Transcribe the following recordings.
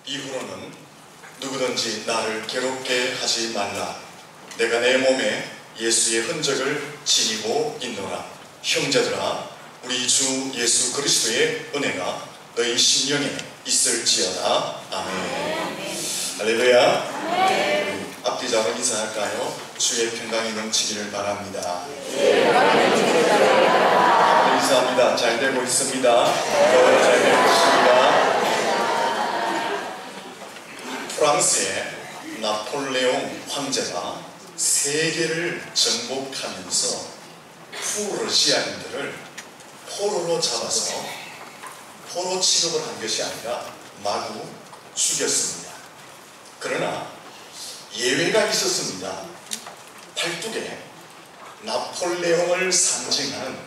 이후로는 누구든지 나를 괴롭게 하지 말라. 내가 내 몸에 예수의 흔적을 지니고 있노라. 형제들아, 우리 주 예수 그리스도의 은혜가 너희 심령에 있을지어다. 아멘. 할렐루야. 앞뒤 잡아 인사할까요? 주의 평강이 넘치기를 바랍니다. 인사합니다. 잘 되고 있습니다. 잘 되고 있습니다. 프랑스의 나폴레옹 황제가 세계를 정복하면서 프러시아인들을 포로로 잡아서 포로 취급을 한 것이 아니라 마구 죽였습니다. 그러나 예외가 있었습니다. 팔뚝에 나폴레옹을 상징하는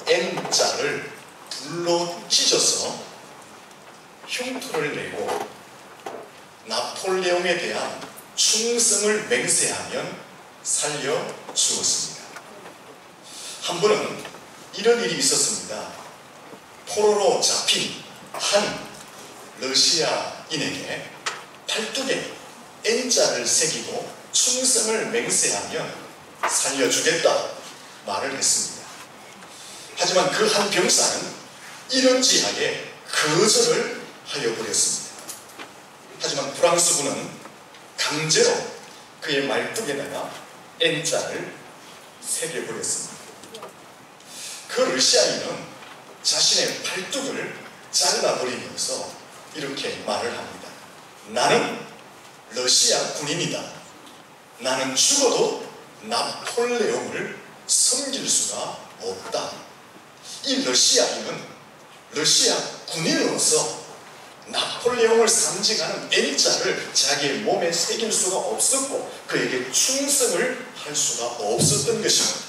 N자를 불로 찢어서 흉터를 내고 나폴레옹에 대한 충성을 맹세하면 살려주었습니다. 한 번은 이런 일이 있었습니다. 포로로 잡힌 한 러시아인에게 팔뚝에 N자를 새기고 충성을 맹세하면 살려주겠다 말을 했습니다. 하지만 그 한 병사는 이런지하게 거절을 하여버렸습니다. 하지만 프랑스군은 강제로 그의 말뚝에다가 N자를 새겨버렸습니다. 그 러시아인은 자신의 팔뚝을 잘라버리면서 이렇게 말을 합니다. 나는 러시아 군인이다. 나는 죽어도 나폴레옹을 섬길 수가 없다. 이 러시아인은 러시아 군인으로서 나폴레옹을 상징하는 N자를 자기의 몸에 새길 수가 없었고 그에게 충성을 할 수가 없었던 것입니다.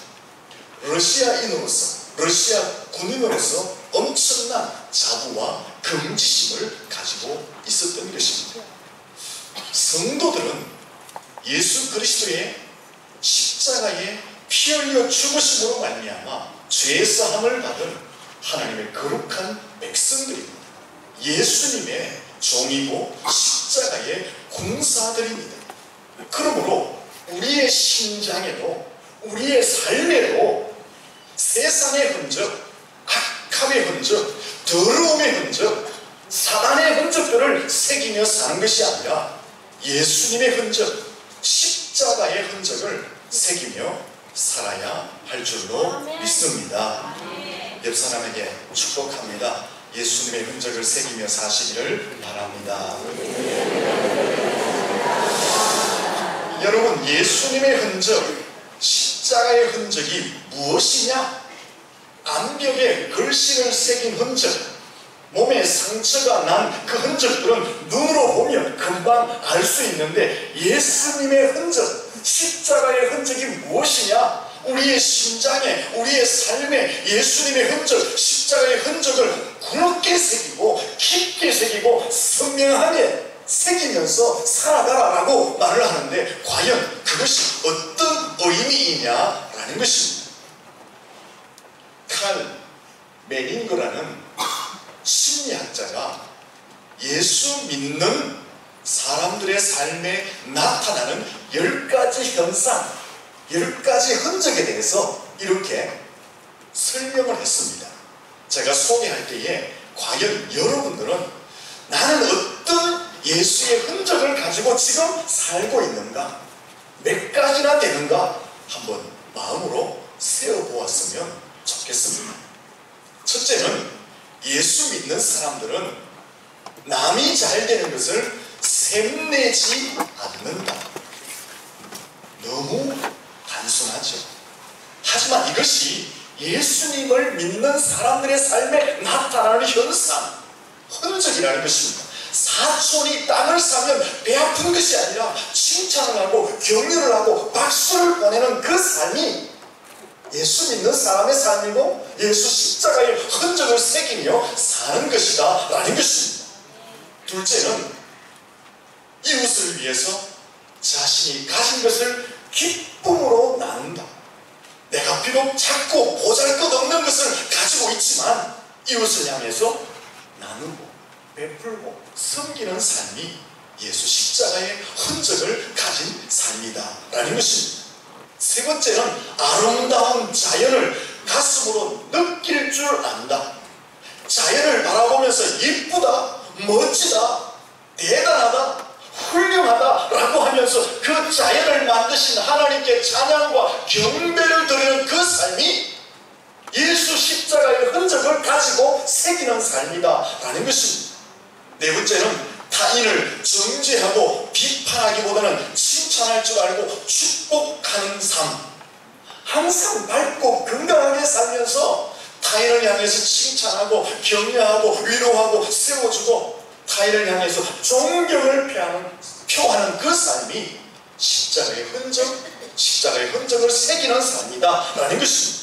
러시아인으로서, 러시아 군인으로서 엄청난 자부와 긍지심을 가지고 있었던 것입니다. 성도들은 예수 그리스도의 십자가에 피 흘려 죽으심으로 말미암아 죄사함을 받은 하나님의 거룩한 백성들입니다. 예수님의 종이고 십자가의 군사들입니다. 그러므로 우리의 심장에도 우리의 삶에도 세상의 흔적, 악함의 흔적, 더러움의 흔적, 사단의 흔적들을 새기며 사는 것이 아니라 예수님의 흔적, 십자가의 흔적을 새기며 살아야 할 줄로 믿습니다. 옆 사람에게 축복합니다. 예수님의 흔적을 새기며 사시기를 바랍니다. 여러분, 예수님의 흔적, 십자가의 흔적이 무엇이냐? 암벽에 글씨를 새긴 흔적, 몸에 상처가 난 그 흔적들은 눈으로 보면 금방 알 수 있는데 예수님의 흔적, 십자가의 흔적이 무엇이냐? 우리의 심장에, 우리의 삶에 예수님의 흔적, 십자가의 흔적을 굳게 새기고 깊게 새기고 선명하게 새기면서 살아가라라고 말을 하는데 과연 그것이 어떤 의미이냐라는 것입니다. 칼 메닝거라는 심리학자가 예수 믿는 사람들의 삶에 나타나는 10가지 현상, 10가지 흔적에 대해서 이렇게 설명을 했습니다. 제가 소개할 때에 과연 여러분들은 나는 어떤 예수의 흔적을 가지고 지금 살고 있는가? 몇 가지나 되는가? 한번 마음으로 세어보았으면 좋겠습니다. 첫째는 예수 믿는 사람들은 남이 잘 되는 것을 샘내지 않는다. 너무 단순하죠. 하지만 이것이 예수님을 믿는 사람들의 삶에 나타나는 현상, 흔적이라는 것입니다. 사촌이 땅을 사면 배 아픈 것이 아니라 칭찬을 하고 격려를 하고 박수를 보내는 그 삶이 예수 믿는 사람의 삶이고 예수 십자가의 흔적을 새기며 사는 것이다 라는 것입니다. 둘째는 이웃을 위해서 자신이 가진 것을 기쁨으로 나눈다. 내가 비록 작고 보잘것없는 것을 가지고 있지만 이웃을 향해서 나누고 베풀고 섬기는 삶이 예수 십자가의 흔적을 가진 삶이다 라는 것입니다. 세 번째는 아름다운 자연을 가슴으로 느낄 줄 안다. 자연을 바라보면서 예쁘다, 멋지다, 대단하다, 훌륭하다 라고 하면서 그 자연을 만드신 하나님께 찬양과 경배를 드리는 그 삶이 예수 십자가의 흔적을 가지고 새기는 삶이다 라는 것입니다. 네 번째는 타인을 정죄하고 비판하기보다는 칭찬할 줄 알고 축복하는 삶. 항상 밝고 건강하게 살면서 타인을 향해서 칭찬하고 격려하고 위로하고 세워주고 타인을 향해서 존경을 표하는 그 삶이 십자가의 흔적을 새기는 삶이다 라는 것입니다.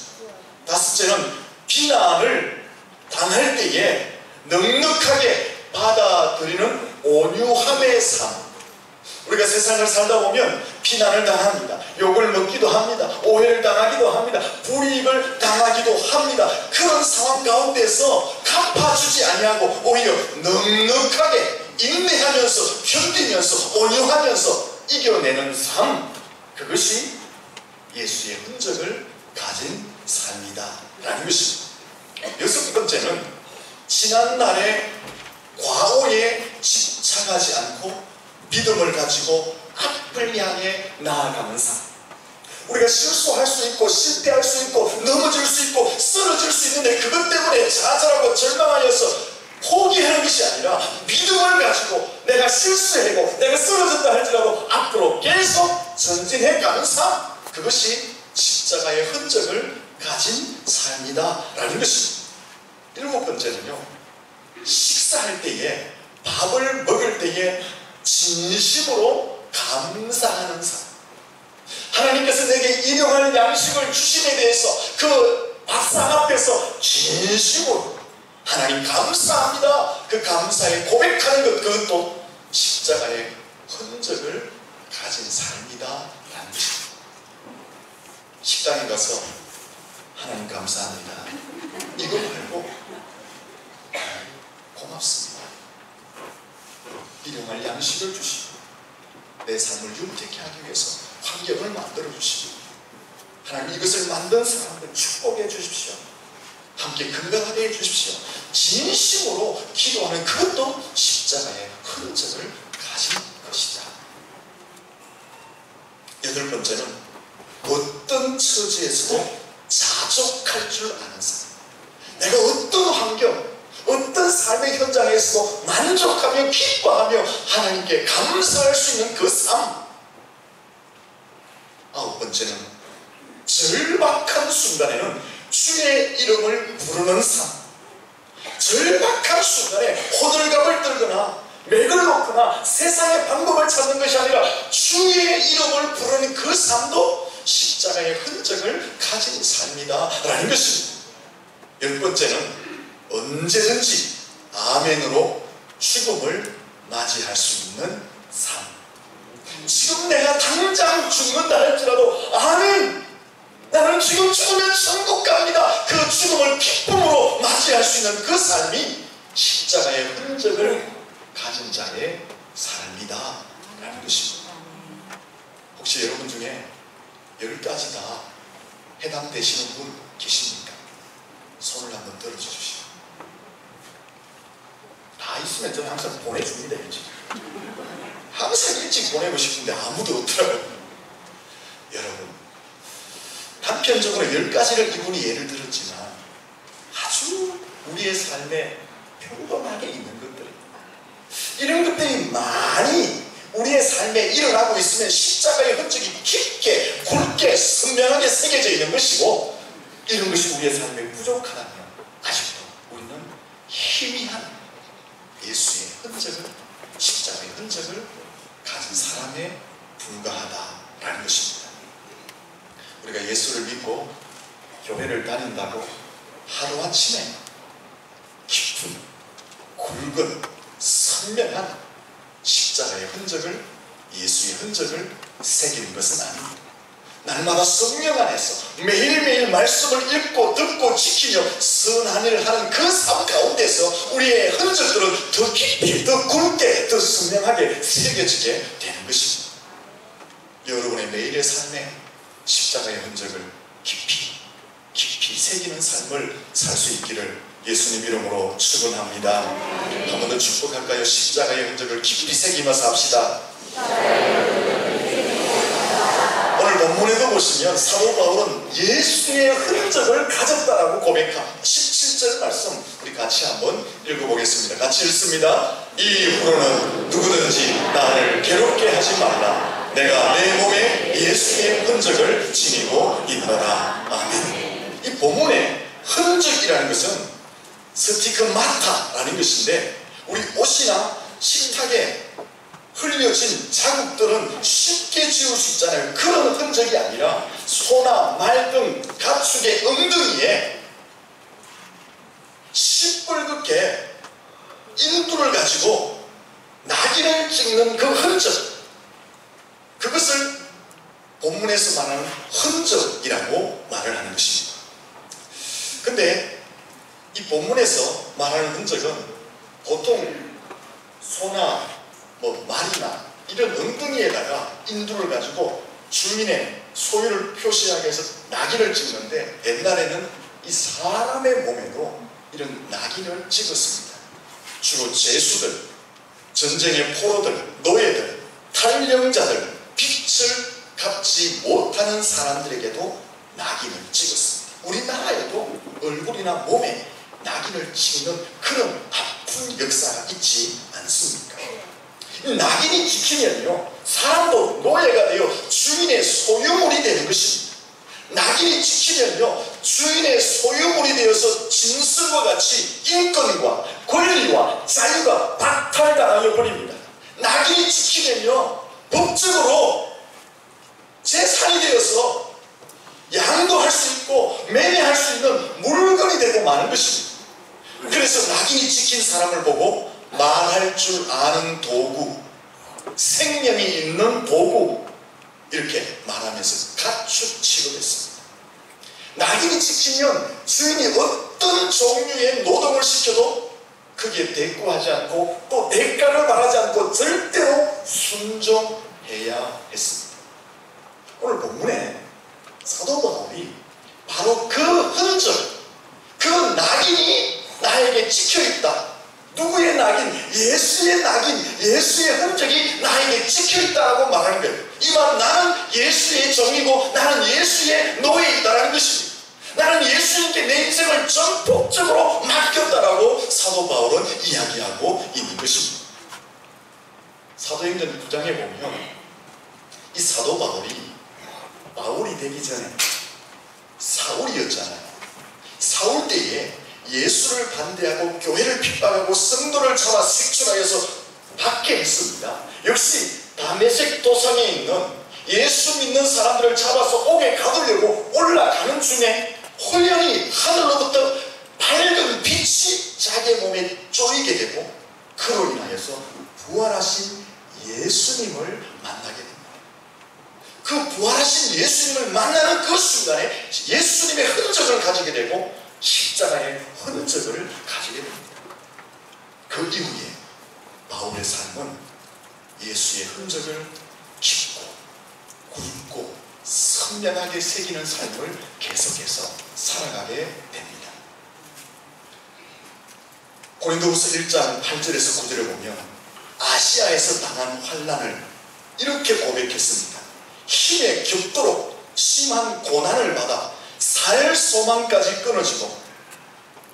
다섯째는 비난을 당할 때에 넉넉하게 받아들이는 온유함의 삶. 우리가 세상을 살다 보면 비난을 당합니다. 욕을 먹기도 합니다. 오해를 당하기도 합니다. 불이익을 당하기도 합니다. 그런 상황 가운데서 갚아주지 아니하고 오히려 넉넉하게 인내하면서 견디면서 온유하면서 이겨내는 삶, 그것이 예수의 흔적을 가진 삶이다 라는 것입니다. 여섯 번째는 지난날의 과오에 집착하지 않고 믿음을 가지고 앞을 향해 나아가는 삶. 우리가 실수할 수 있고 실패할 수 있고 넘어질 수 있고 쓰러질 수 있는데 그것 때문에 좌절하고 절망하여서 포기하는 것이 아니라 믿음을 가지고 내가 실수하고 내가 쓰러졌다 할지라도 앞으로 계속 전진해 가는 삶, 그것이 십자가의 흔적을 가진 삶이다 라는 것입니다. 일곱 번째는요, 식사할 때에 밥을 먹을 때에 진심으로 감사하는 삶. 하나님께서 내게 일용할 양식을 주심에 대해서 그 밥상 앞에서 진심으로 하나님 감사합니다, 그 감사에 고백하는 것, 그것도 십자가의 흔적을 가진 삶이다 라는 것입니다. 식당에 가서 하나님 감사합니다, 이거 말고 고맙습니다, 일용할 양식을 주시고 내 삶을 윤택케 하기 위해서 환경을 만들어 주시고 하나님 이것을 만든 사람들 축복해 주십시오, 함께 건강하게 해 주십시오, 진심으로 기도하는 그것도 십자가의 흔적을 가진 것이다. 여덟 번째는 어떤 처지에서도 자족할 줄 아는 사람. 내가 어떤 환경, 어떤 삶의 현장에서도 만족하며 기뻐하며 하나님께 감사할 수 있는 그 삶. 아홉 번째는 절박한 순간에는 주의 이름을 부르는 삶. 절박한 순간에 호들갑을 떨거나 맥을 놓거나 세상의 방법을 찾는 것이 아니라 주의 이름을 부르는 그 삶도 십자가의 흔적을 가진 삶이다 라는 것입니다. 열 번째는 언제든지 아멘으로 죽음을 맞이할 수 있는 삶. 지금 내가 당장 죽는다 할지라도 아멘, 나는 지금 죽으면 천국 갑니다, 그 죽음을 기쁨으로 맞이할 수 있는 그 삶이 십자가의 흔적을 가진 자의 삶이다 라는 것입니다. 혹시 여러분 중에 10가지 다 해당되시는 분 계십니까? 손을 한번 들어주십시오. 다 있으면 저는 항상 보내줍니다. 일찍. 항상 일찍 보내고 싶은데 아무도 없더라고요. 여러분, 단편적으로 10가지를 이분이 예를 들었지만 아주 우리의 삶에 평범하게 있는 것들입니다. 이런 것들이 많이 우리의 삶에 일어나고 있으면 십자가의 흔적이 깊게 굵게 선명하게 새겨져 있는 것이고, 이런 것이 우리의 삶에 부족하다면 아직도 우리는 희미한 예수의 흔적을, 십자가의 흔적을 가진 사람에 불과하다라는 것입니다. 우리가 예수를 믿고 교회를 다닌다고 하루아침에 깊은 굵은 선명한 십자가의 흔적을, 예수의 흔적을 새기는 것은 아닙니다. 날마다 성령 안에서 매일매일 말씀을 읽고 듣고 지키며 선한 일을 하는 그 삶 가운데서 우리의 흔적들은 더 깊이, 더 굵게, 더 선명하게 새겨지게 되는 것입니다. 여러분의 매일의 삶에 십자가의 흔적을 깊이 새기는 삶을 살 수 있기를 예수님 이름으로 축원합니다. 한 번 더 축복할까요? 십자가의 흔적을 깊이 새기면서 합시다. 오늘 본문에도 보시면 사도 바울은 예수의 흔적을 가졌다라고 고백합니다. 17절 말씀 우리 같이 한번 읽어보겠습니다. 같이 읽습니다. 이후로는 누구든지 나를 괴롭게 하지 말라. 내가 내 몸에 예수의 흔적을 지니고 있노라. 아멘. 이 본문의 흔적이라는 것은 스티그마타라는 것인데, 우리 옷이나 식탁에 흘려진 자국들은 쉽게 지울 수 있잖아요. 그런 흔적이 아니라 소나 말 등 가축의 엉덩이에 시뻘겋게 인두를 가지고 낙인을 찍는 그 흔적, 그것을 본문에서 말하는 흔적이라고 말을 하는 것입니다. 근데 이 본문에서 말하는 흔적은 보통 소나 말이나 이런 엉덩이에다가 인두를 가지고 주민의 소유를 표시하기 위해서 낙인을 찍는데, 옛날에는 이 사람의 몸에도 이런 낙인을 찍었습니다. 주로 제수들, 전쟁의 포로들, 노예들, 탈영자들, 빛을 갚지 못하는 사람들에게도 낙인을 찍었습니다. 우리나라에도 얼굴이나 몸에 낙인을 찍는 그런 아픈 역사가 있지 않습니까? 낙인이 찍히면요, 사람도 노예가 되어 주인의 소유물이 되는 것입니다. 낙인이 찍히면요, 주인의 소유물이 되어서 짐승과 같이 인권과 권리와 자유가 박탈당하여 버립니다. 낙인이 찍히면요, 법적으로 재산이 되어서 양도할 수 있고 매매할 수 있는 물건이 되고 마는 것입니다. 그래서 낙인이 찍힌 사람을 보고 말할 줄 아는 도구, 생명이 있는 도구, 이렇게 말하면서 가축 취급했습니다. 낙인이 찍히면 주인이 어떤 종류의 노동을 시켜도 그게 대꾸하지 않고 또 대가를 말하지 않고 절대로 순종해야 했습니다. 오늘 본문에 사도 바울이 바로 그 흔적, 그 낙인이 나에게 찍혀있다. 누구의 낙인? 예수의 낙인, 예수의 흔적이 나에게 찍혀있다라고 말하는 거예요. 이 말은 나는 예수의 종이고 나는 예수의 노예이다라는 것입니다. 나는 예수님께 내 인생을 전폭적으로 맡겼다라고 사도 바울은 이야기하고 있는 것입니다. 사도행전 9장에 보면 이 사도 바울이 되기 전에 사울이었잖아요. 사울 때에 예수를 반대하고 교회를 핍박하고 성도를 잡아 색출하여서 받게 했습니다. 역시 다메섹 도상에 있는 예수 믿는 사람들을 잡아서 옥에 가두려고 올라가는 중에 호련히 하늘로부터 밝은 빛이 자기 몸에 쪼이게 되고, 그로 인하여서 부활하신 예수님을 만나게 됩니다. 그 부활하신 예수님을 만나는 그 순간에 예수님의 흔적을 가지게 되고 십자가의 흔적을 가지게 됩니다. 그 이후에 바울의 삶은 예수의 흔적을 깊고 굵고 선명하게 새기는 삶을 계속해서 살아가게 됩니다. 고린도후서 1장 8절에서 9절을 보면 아시아에서 당한 환난을 이렇게 고백했습니다. 힘에 겹도록 심한 고난을 받아 살 소망까지 끊어지고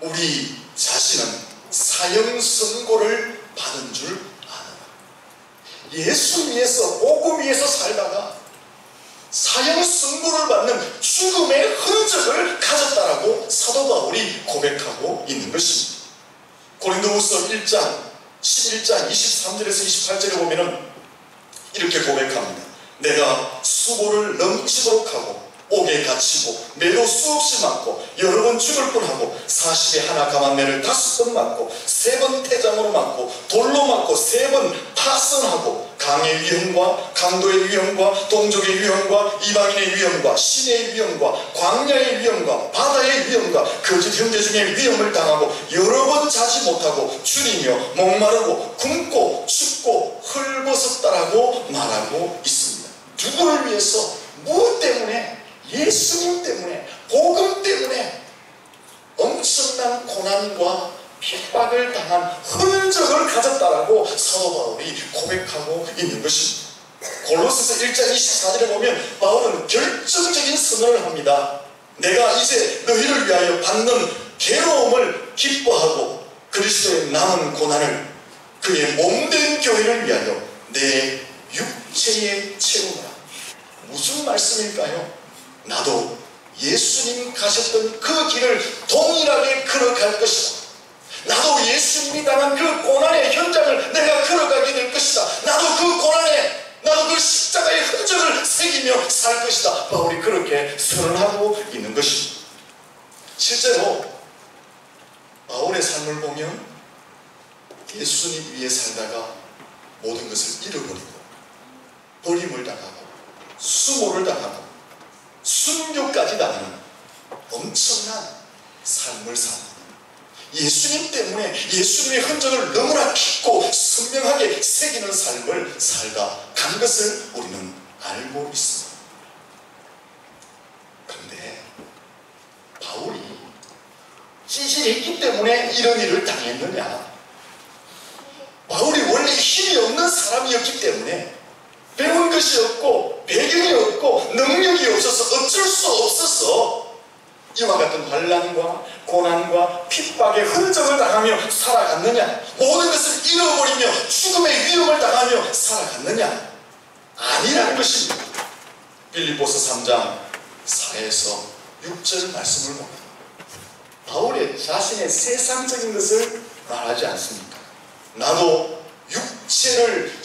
우리 자신은 사형 선고를 받은 줄 아노라. 예수 위에서 복음 위에서 살다가 사형 선고를 받는 죽음의 흔적을 가졌다라고 사도 바울이 고백하고 있는 것입니다. 고린도후서 1장 11장 23절에서 28절에 보면은 이렇게 고백합니다. 내가 수고를 넘치도록 하고 옥에 갇히고 매도 수없이 맞고 여러 번 죽을 뻔하고 40에 하나 감한 매를 5번 맞고 3번 태장으로 맞고 돌로 맞고 3번 파선하고 강의 위험과 강도의 위험과 동족의 위험과 이방인의 위험과 시내의 위험과 광야의 위험과 바다의 위험과 거짓 형제 중에 위험을 당하고 여러 번 자지 못하고 줄이며 목마르고 굶고 춥고 헐벗었다라고 말하고 있습니다. 누구를 위해서? 무엇 때문에? 예수님 때문에, 복음 때문에 엄청난 고난과 핍박을 당한 흔적을 가졌다라고 사도 바울이 고백하고 있는 것입니다. 골로새서 1장 24절에 보면 바울은 결정적인 선언을 합니다. 내가 이제 너희를 위하여 받는 괴로움을 기뻐하고 그리스도의 남은 고난을 그의 몸된 교회를 위하여 내 육체에 채우노라. 무슨 말씀일까요? 나도 예수님 가셨던 그 길을 동일하게 걸어갈 것이다. 나도 예수님이 당한 그 고난의 현장을 내가 걸어가게 될 것이다. 나도 그 고난에, 나도 그 십자가의 흔적을 새기며 살 것이다. 바울이 그렇게 선언하고 있는 것입니다. 실제로 바울의 삶을 보면 예수님 위에 살다가 모든 것을 잃어버리고 버림을 당하고 수모를 당하고 순교까지 당하는 엄청난 삶을 삽니다. 예수님 때문에 예수님의 흔적을 너무나 깊고 선명하게 새기는 삶을 살다 간 것을 우리는 알고 있습니다. 그런데 바울이 찌질했기 때문에 이런 일을 당했느냐? 바울이 원래 힘이 없는 사람이었기 때문에 배운 것이 없고 배경이 없고 능력이 없어서 어쩔 수 없어서 이와 같은 환난과 고난과 핍박의 흔적을 당하며 살아갔느냐? 모든 것을 잃어버리며 죽음의 위험을 당하며 살아갔느냐? 아니라는 것입니다. 빌립보서 3장 4에서 6절 말씀을 봅니다. 바울의 자신의 세상적인 것을 말하지 않습니까? 나도 육체를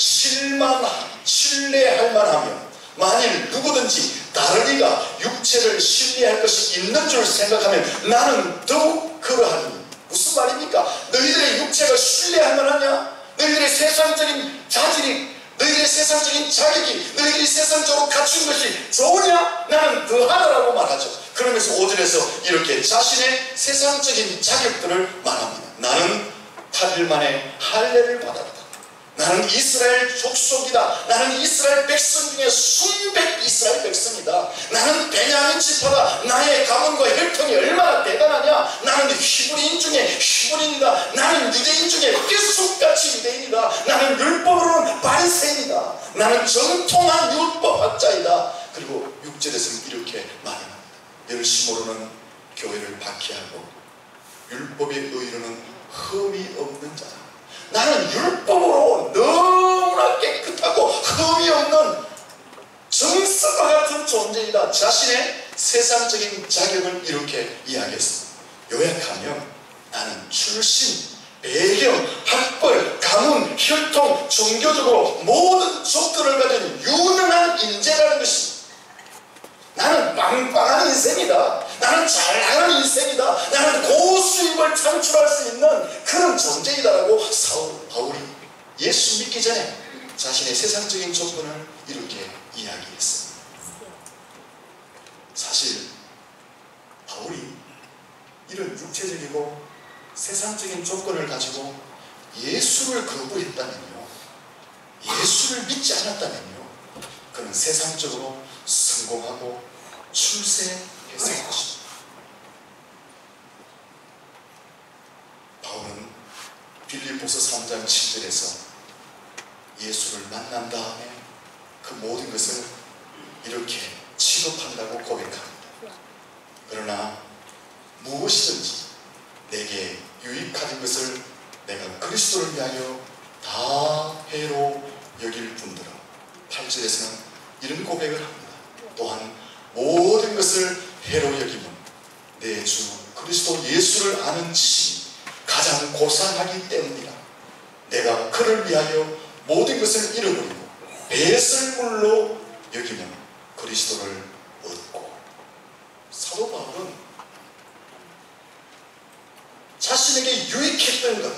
신뢰할 만하며 만일 누구든지 다른 이가 육체를 신뢰할 것이 있는 줄 생각하면 나는 더욱 그러하니. 무슨 말입니까? 너희들의 육체가 신뢰할 만하냐? 너희들의 세상적인 자질이, 너희들의 세상적인 자격이, 너희들이 세상적으로 갖춘 것이 좋으냐? 나는 더하다라고 말하죠. 그러면서 5절에서 이렇게 자신의 세상적인 자격들을 말합니다. 나는 8일 만에 할례를 받았다. 나는 이스라엘 족속이다. 나는 이스라엘 백성 중에 순백 이스라엘 백성이다. 나는 베냐민 지파다. 나의 가문과 혈통이 얼마나 대단하냐? 나는 히브리인 중에 히브리인이다. 나는 유대인 중에 삐쑥같이 유대인이다. 나는 율법으로는 바리새인이다. 나는 정통한 율법학자이다. 그리고 6절에서는 이렇게 말합니다. 열심으로는 교회를 박해하고 율법의 의로는 흠이 없는 자다. 나는 율법으로 너무나 깨끗하고 흠이 없는 정석과 같은 존재이다. 자신의 세상적인 자격을 이렇게 이야기했습니다. 요약하면 나는 출신, 배경, 학벌, 가문, 혈통, 종교적으로 모든 조건을 가진 유능한 인재라는 것입니다. 나는 빵빵한 인생이다. 나는 잘 나가는 인생이다. 나는 고수입을 창출할 수 있는 그런 존재이다라고 바울이 예수 믿기 전에 자신의 세상적인 조건을 이렇게 이야기했습니다. 사실 바울이 이런 육체적이고 세상적인 조건을 가지고 예수를 거부했다면요, 예수를 믿지 않았다면요, 그는 세상적으로 성공하고 출세했을 것입니다. 바울은 빌립보서 3장 7절에서 예수를 만난 다음에 그 모든 것을 이렇게 취급한다고 고백합니다. 그러나 무엇이든지 내게 유익하는 것을 내가 그리스도를 위하여 다 해로 여길 뿐더러 8절에서는 이런 고백을 합니다. 또한 모든 것을 해로 여기면 내 주 그리스도 예수를 아는 지식이 가장 고상하기 때문이라. 내가 그를 위하여 모든 것을 잃어버리고 배설물로 여기면 그리스도를 얻고. 사도 바울은 자신에게 유익했던 것,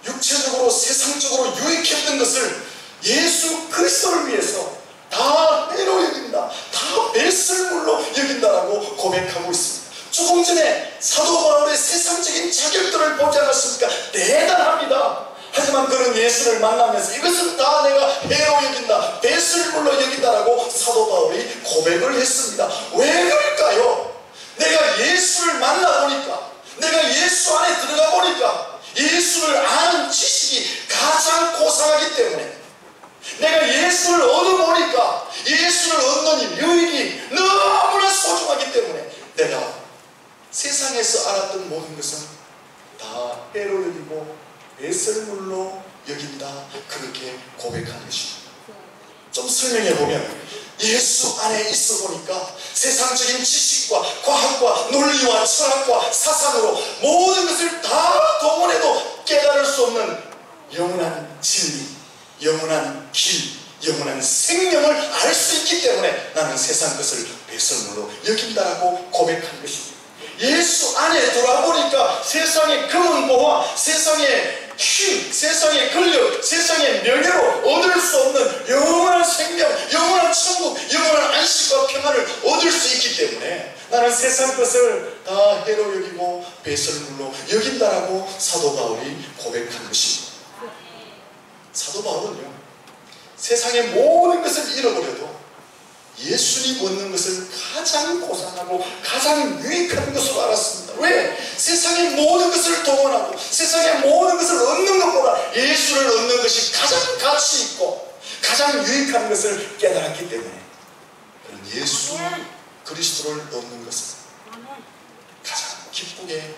육체적으로 세상적으로 유익했던 것을 예수 그리스도를 위해서 다 해로 여긴다, 다 배설물로 여긴다라고 고백하고 있습니다. 조금 전에 사도 바울의 세상적인 자격들을 보지 않았습니까? 대단합니다. 하지만 그런 예수를 만나면서 이것은 다 내가 해로 여긴다, 배설물로 여긴다라고 사도 바울이 고백을 했습니다. 왜 그럴까요? 내가 예수를 만나보니까, 내가 예수 안에 들어가 보니까 예수를 아는 지식이 가장 고상하기 때문에, 내가 예수를 얻어보니까 예수를 얻는 유익이 너무나 소중하기 때문에 내가 세상에서 알았던 모든 것은 다 해로 여기고 배설물로 여긴다, 그렇게 고백하는 것입니다. 좀 설명해보면, 예수 안에 있어 보니까 세상적인 지식과 과학과 논리와 철학과 사상으로 모든 것을 다 동원해도 깨달을 수 없는 영원한 진리, 영원한 길, 영원한 생명을 알 수 있기 때문에 나는 세상 것을 배설물로 여긴다라고 고백한 것입니다. 예수 안에 돌아보니까 세상의 금은보화, 세상의 힘, 세상의 권력, 세상의 명예로 얻을 수 없는 영원한 생명, 영원한 천국, 영원한 안식과 평안을 얻을 수 있기 때문에 나는 세상 것을 다 해로 여기고 배설물로 여긴다라고 사도 바울이 고백한 것입니다. 사도 바울은요, 세상의 모든 것을 잃어버려도 예수님 얻는 것을 가장 고상하고 가장 유익한 것으로 알았습니다. 왜? 세상의 모든 것을 동원하고 세상의 모든 것을 얻는 것보다 예수를 얻는 것이 가장 가치 있고 가장 유익한 것을 깨달았기 때문에 그런 예수 그리스도를 얻는 것을 가장 기쁘게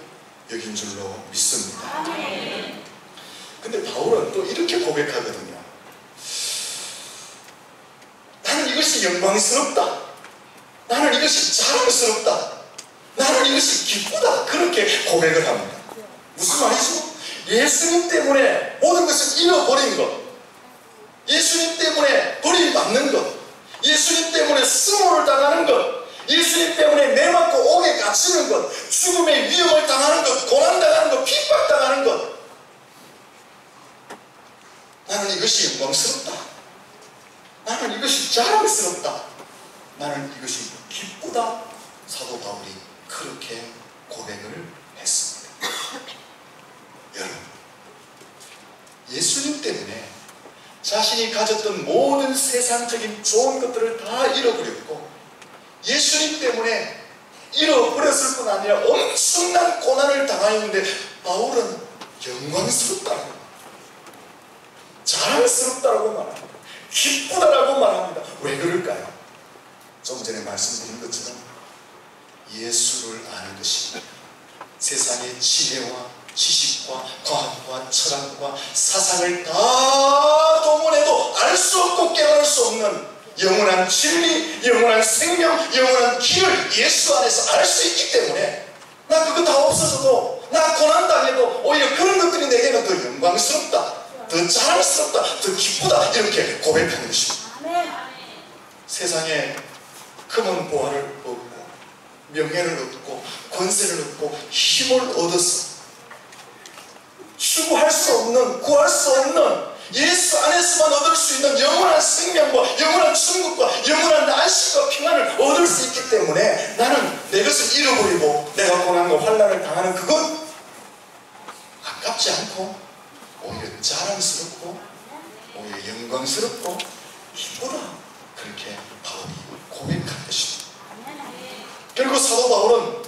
여긴 줄로 믿습니다. 근데 바울은 또 이렇게 고백하거든요. 나는 이것이 영광스럽다, 나는 이것이 자랑스럽다, 나는 이것이 기쁘다, 그렇게 고백을 합니다. 무슨 말이죠? 예수님 때문에 모든 것을 잃어버린 것, 예수님 때문에 버림받는 것, 예수님 때문에 수모를 당하는 것, 예수님 때문에 매 맞고 옥에 갇히는 것, 죽음의 위험을 당하는 것, 고난당하는 것, 핍박당하는 것, 나는 이것이 영광스럽다, 나는 이것이 자랑스럽다, 나는 이것이 기쁘다, 사도 바울이 그렇게 고백을 했습니다. 여러분, 예수님 때문에 자신이 가졌던 모든 세상적인 좋은 것들을 다 잃어버렸고, 예수님 때문에 잃어버렸을 뿐 아니라 엄청난 고난을 당하였는데 바울은 영광스럽다고, 자랑스럽다고 말합니다. 기쁘다라고 말합니다. 왜 그럴까요? 좀 전에 말씀드린 것처럼 예수를 아는 것이 세상의 지혜와 지식과 과학과 철학과 사상을 다 동원해도 알 수 없고 깨달을 수 없는 영원한 진리, 영원한 생명, 영원한 길을 예수 안에서 알 수 있기 때문에 나 그거 다 없어져도, 나 고난당해도 오히려 그런 것들이 내게는 더 영광스럽다, 더 자랑스럽다, 더 기쁘다, 이렇게 고백하는 것입니다. 세상에 금은 보화를 얻고 명예를 얻고 권세를 얻고 힘을 얻어서 추구할 수 없는, 구할 수 없는 예수 안에서만 얻을 수 있는 영원한 생명과 영원한 천국과 영원한 안식과 평안을 얻을 수 있기 때문에 나는 내 것을 잃어버리고 내가 고난과 환난을 당하는 그건 아깝지 않고 오히려 자랑스럽고 오히려 영광스럽고 기쁘다, 그렇게 바울이 고백한 것입니다. 결국 사도 바울은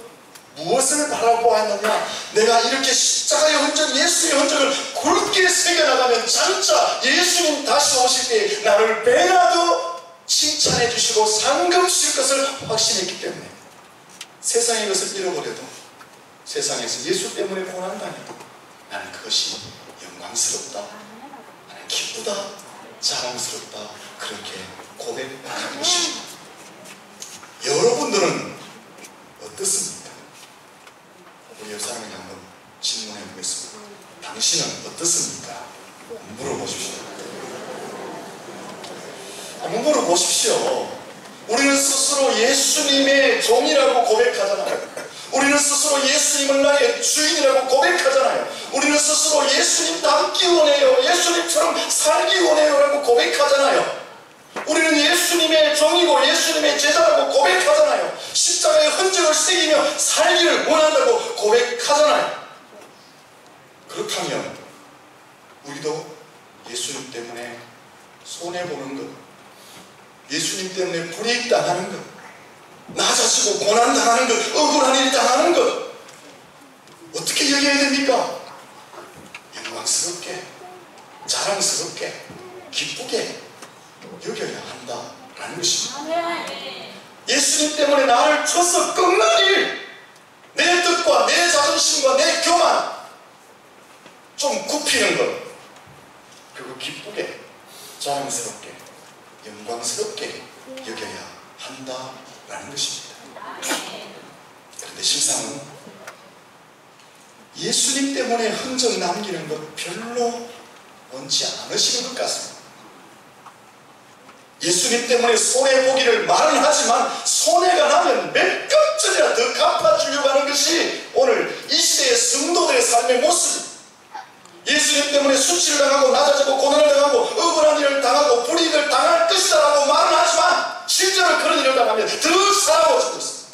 무엇을 바라보았느냐? 내가 이렇게 십자가의 흔적, 예수의 흔적을 굵게 새겨나가면 장차 예수님 다시 오실 때 나를 배나 더 칭찬해 주시고 상금 주실 것을 확신했기 때문에 세상의 것을 잃어버려도, 세상에서 예수 때문에 고난당해도 나는 그것이 영광스럽다, 나는 기쁘다, 자랑스럽다, 그렇게 고백하는 것입니다. 여러분들은 어떻습니까? 우리 옆 사람에게 한번 질문해 보겠습니다. 당신은 어떻습니까? 물어보십시오. 한번 물어보십시오. 우리는 스스로 예수님의 종이라고 고백하잖아요. 우리는 스스로 예수님을 나의 주인이라고 고백하잖아요. 우리는 스스로 예수님 닮기 원해요, 예수님처럼 살기 원해요 라고 고백하잖아요. 예수님의 종이고 예수님의 제자라고 고백하잖아요. 십자가의 흔적을 새기며 살기를 원한다고 고백하잖아요. 그렇다면 우리도 예수님 때문에 손해보는 것, 예수님 때문에 불이익당하는 것, 낮아지고 고난당하는 것, 억울한 일 당하는 것 어떻게 여겨야 됩니까? 영광스럽게, 자랑스럽게, 기쁘게 여겨야 한다라는 것입니다. 예수님 때문에 나를 쳐서 꺾는 일, 내 뜻과 내 자존심과 내 교만 좀 굽히는 것, 그리고 기쁘게, 자랑스럽게, 영광스럽게 여겨야 한다라는 것입니다. 그런데 실상은 예수님 때문에 흔적 남기는 것 별로 원치 않으시는 것 같습니다. 예수님 때문에 손해보기를 말은 하지만 손해가 나면 몇 급절이나 더 갚아주려고 하는 것이 오늘 이 시대의 성도들의 삶의 모습입니다. 예수님 때문에 수치를 당하고 낮아지고 고난을 당하고 억울한 일을 당하고 불이익을 당할 것이다 라고 말은 하지만 실제로 그런 일을 당하면 더 살아오고 있습니다.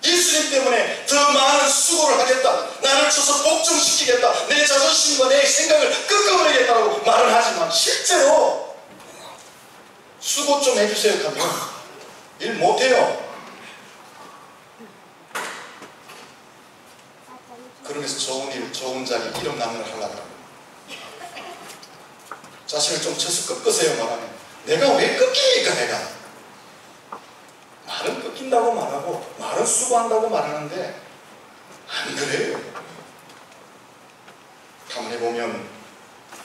예수님 때문에 더 많은 수고를 하겠다, 나를 쳐서 복종시키겠다, 내 자존심과 내 생각을 꺾어버리겠다라고 말은 하지만 실제로 수고 좀 해주세요 하면 일 못해요. 그러면서 좋은 일, 좋은 자리, 이름 남을 하려고 합니다. 자신을 좀 쳐서 꺾으세요 말하면 내가 왜 꺾입니까? 내가 말은 꺾인다고 말하고 말은 수고한다고 말하는데 안 그래요. 가만히 보면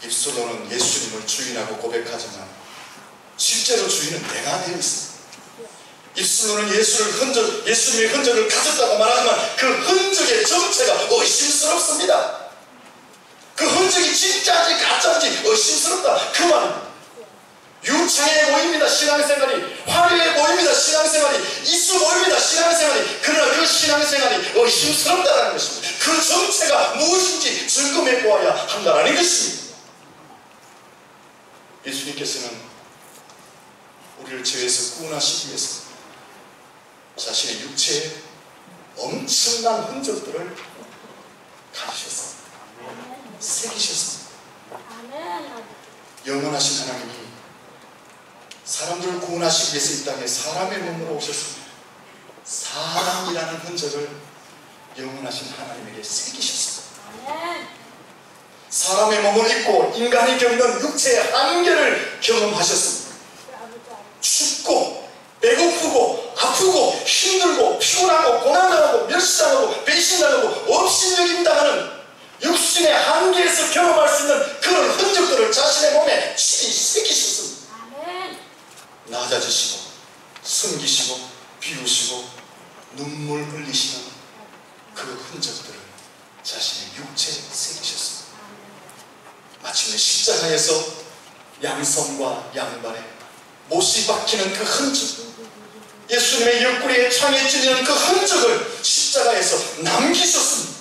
입술로는 예수님을 주인하고 고백하지만 실제로 주인은 내가 되어 있습니다. 입술로는 예수님의 흔적을 가졌다고 말하지만 그 흔적의 정체가 의심스럽습니다. 그 흔적이 진짜인지 가짜인지 의심스럽다 그 말입니다. 유창해 보입니다 신앙생활이, 화려해 보입니다 신앙생활이, 있어 보입니다 신앙생활이. 그러나 그 신앙생활이 의심스럽다는 것입니다. 그 정체가 무엇인지 점검해 보아야 한다는 것입니다. 예수님께서는 우리를 죄에서 구원하시기 위해서 자신의 육체에 엄청난 흔적들을 가지셨습니다. 새기셨습니다. 영원하신 하나님이 사람들을 구원하시기 위해서 이 땅에 사람의 몸으로 오셨습니다. 사람이라는 흔적을 영원하신 하나님에게 새기셨습니다. 사람의 몸을 입고 인간이 겪는 육체의 한계를 경험하셨습니다. 춥고 배고프고 아프고 힘들고 피곤하고 고난당하고 멸시당하고 배신당하고 업신여김당하는 육신의 한계에서 경험할 수 있는 그런 흔적들을 자신의 몸에 친히 새기셨습니다. 낮아지시고 숨기시고 비우시고 눈물 흘리시는 그 흔적들을 자신의 육체에 새기셨습니다. 마침내 십자가에서 양손과 양발에 못이 박히는 그 흔적, 예수님의 옆구리에 창에 찔리는 그 흔적을 십자가에서 남기셨습니다.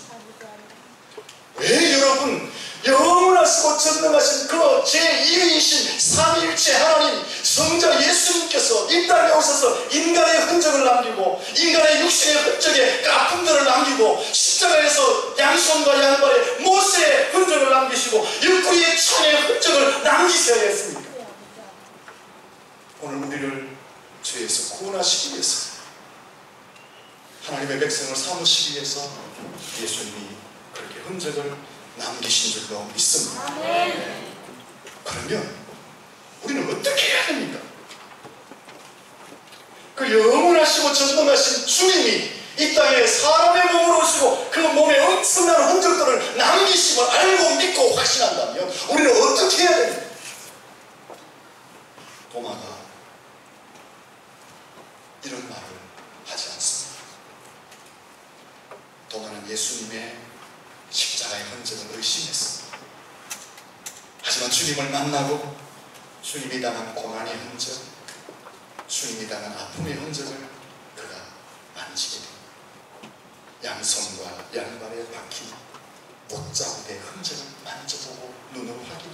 왜 여러분 영원하시고 전능하신 그 제1위이신 삼위일체 하나님 성자 예수님께서 이 땅에 오셔서 인간의 흔적을 남기고 인간의 육신의 흔적에 아픔들을 남기고 십자가에서 양손과 양발에 모세의 흔적을 남기시고 옆구리에 창의 흔적을 남기셔야 했습니다. 오늘 우리를 죄에서 구원하시기 위해서 하나님의 백성을 삼으시기 위해서 예수님이 그렇게 흔적을 남기신 줄로 믿습니다. 그러면 우리는 어떻게 해야 됩니까? 그 영원하시고 전능하신 주님이 이 땅에 사람의 몸으로 오시고 그 몸에 엄청난 흔적들을 남기심을 알고 믿고 확신한다면 우리는 어떻게 해야 됩니까? 도마가 이런 말을 하지 않습니다. 도마는 예수님의 십자가의 흔적을 의심했습니다. 하지만 주님을 만나고 주님이 당한 고난의 흔적, 주님이 당한 아픔의 흔적을 그가 만지게 됩니다. 양손과 양발에 박힌 옷자국의 흔적을 만져보고 눈으로 확인,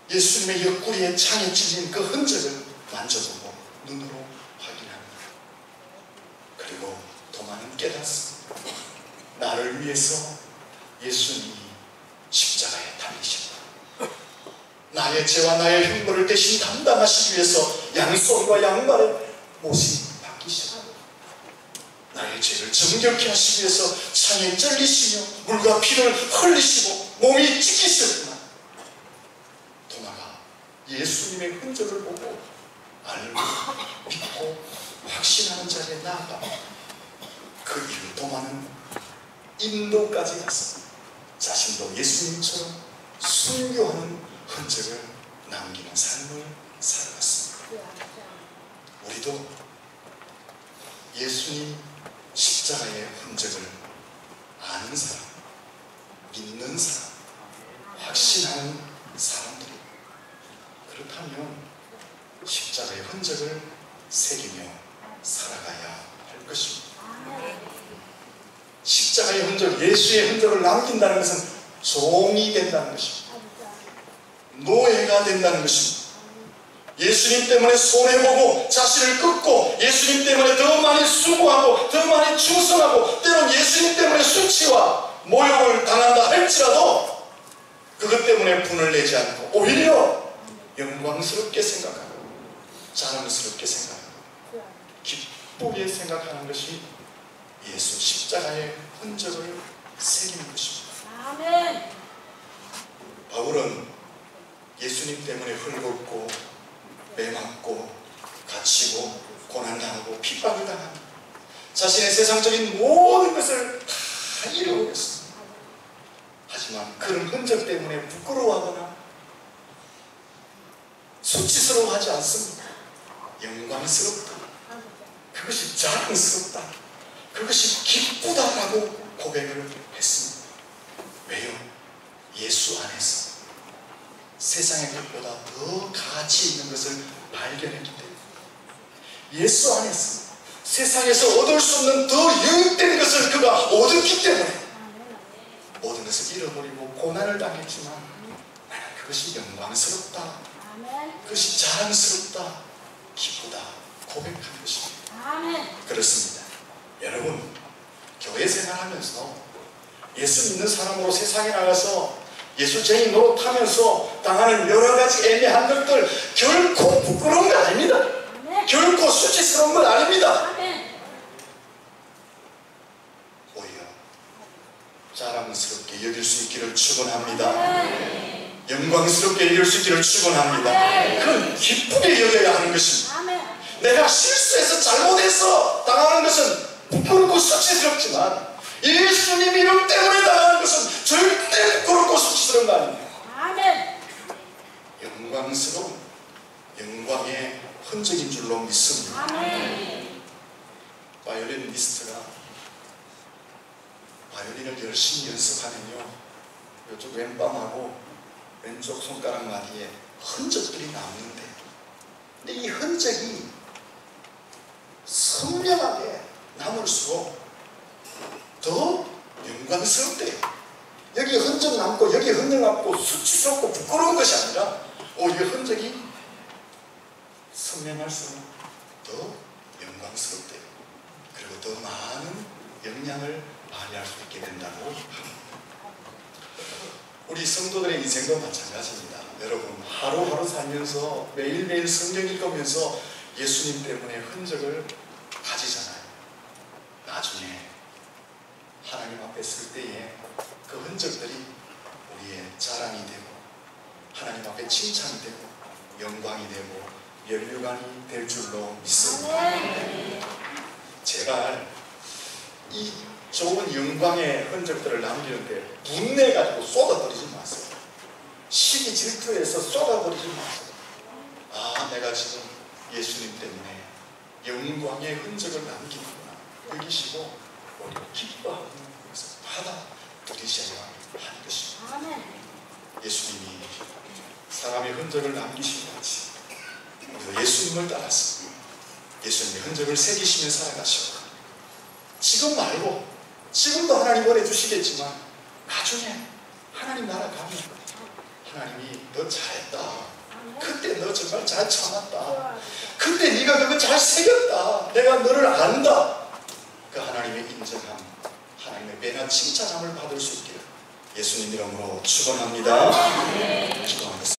예수님의 옆구리에 창에 찔린 그 흔적을 만져보고 눈으로 확인합니다. 그리고 도마는 깨닫습니다. 나를 위해서 예수님이 십자가에 달리셨다. 나의 죄와 나의 흉물을 대신 담당하시기 위해서 양손과 양발에 못이 박히셨다. 나의 죄를 정결케 하시기 위해서 창에 찔리시며 물과 피를 흘리시고 몸이 찢기셨구나. 도마가 예수님의 흔적을 보고 알고 믿고 확신하는 자리에 나아가 그 이후 도마는 인도까지 가서 자신도 예수님처럼 순교하는 흔적을 남기는 삶을 살아갔습니다. 우리도 예수님 십자가의 흔적을 아는 사람, 믿는 사람, 확신하는 사람들이 그렇다면 십자가의 흔적을 새기며 살아가야 할 것입니다. 십자가의 흔적, 예수의 흔적을 남긴다는 것은 종이 된다는 것입니다. 노예가 된다는 것입니다. 예수님 때문에 손해보고 자신을 끊고 예수님 때문에 더 많이 수고하고 더 많이 충성하고 때론 예수님 때문에 수치와 모욕을 당한다 할지라도 그것 때문에 분을 내지 않고 오히려 영광스럽게 생각하고 자랑스럽게 생각하고 기쁘게 생각하는 것이 예수 십자가의 흔적을 새기는 것입니다. 아멘. 바울은 예수님 때문에 헐벗고 매맞고 갇히고 고난당하고 핍박을 당하고 자신의 세상적인 모든 것을 다 잃어버렸습니다. 하지만 그런 흔적 때문에 부끄러워하거나 수치스러워하지 않습니다. 영광스럽다. 그것이 자랑스럽다. 그것이 기쁘다라고 고백을 했습니다. 왜요? 예수 안에서 세상의 것보다 더 가치 있는 것을 발견했기 때문에 예수 안에서 세상에서 얻을 수 없는 더 유익된 것을 그가 얻었기 때문에 모든 것을 잃어버리고 고난을 당했지만 나는 그것이 영광스럽다. 그것이 자랑스럽다. 기쁘다. 고백한 것입니다. 그렇습니다. 여러분 교회 생활하면서 예수 믿는 사람으로 세상에 나가서 예수쟁이 노릇하면서 당하는 여러 가지 애매한 것들 결코 부끄러운 거 아닙니다. 결코 수치스러운 건 아닙니다. 오히려 자랑스럽게 여길 수 있기를 축원합니다. 영광스럽게 여길 수 있기를 축원합니다. 그건 기쁘게 여겨야 하는 것입니다. 내가 실수해서 잘못해서 당하는 것은 부끄럽고 수치스럽지만 예수님 이름 때문에 당하는 것은 절대 부끄럽고 수치스러운 거 아닙니다. 영광스러운 영광의 흔적인 줄로 믿습니다. 바이올리니스트가 바이올린을 열심히 연습하면요 이쪽 왼밤하고 왼쪽 손가락 마디에 흔적들이 남는데 근데 이 흔적이 선명하게 남을수록 더 영광스럽대요. 여기 흔적 남고 여기 흔적 남고 수치스럽고 부끄러운 것이 아니라 오히려 흔적이 선명할수록 더 영광스럽대요. 그리고 더 많은 영향을 발휘할 수 있게 된다고 합니다. 우리 성도들의 인생도 마찬가지입니다. 여러분 하루하루 살면서 매일매일 성경 읽으면서 예수님 때문에 흔적을 가지잖아요. 나중에 하나님 앞에 설 때에 그 흔적들이 우리의 자랑이 되고 하나님 앞에 칭찬이 되고 영광이 되고 면류관이 될 줄로 믿습니다. 제발 이 좋은 영광의 흔적들을 남기는데 분내가지고 쏟아버리지 마세요. 시기 질투해서 쏟아버리지 마세요. 아 내가 지금 예수님 때문에 영광의 흔적을 남기는구나 여기시고 우리가 기뻐하는 것을 받아들이셔야 하는 것입니다. 예수님이 사람의 흔적을 남기신 같이 우리도 예수님을 따라서 예수님의 흔적을 새기시며 살아가시고 지금 말고 지금도 하나님 보내주시겠지만 나중에 하나님 나라 가면 하나님이 너 잘했다. 그때 너 정말 잘 참았다. 그때 네가 그거 잘 새겼다. 내가 너를 안다. 그 하나님의 인정함, 하나님의 매나 칭찬함을 받을 수 있기를 예수님 이름으로 축원합니다. 기도하겠습니다.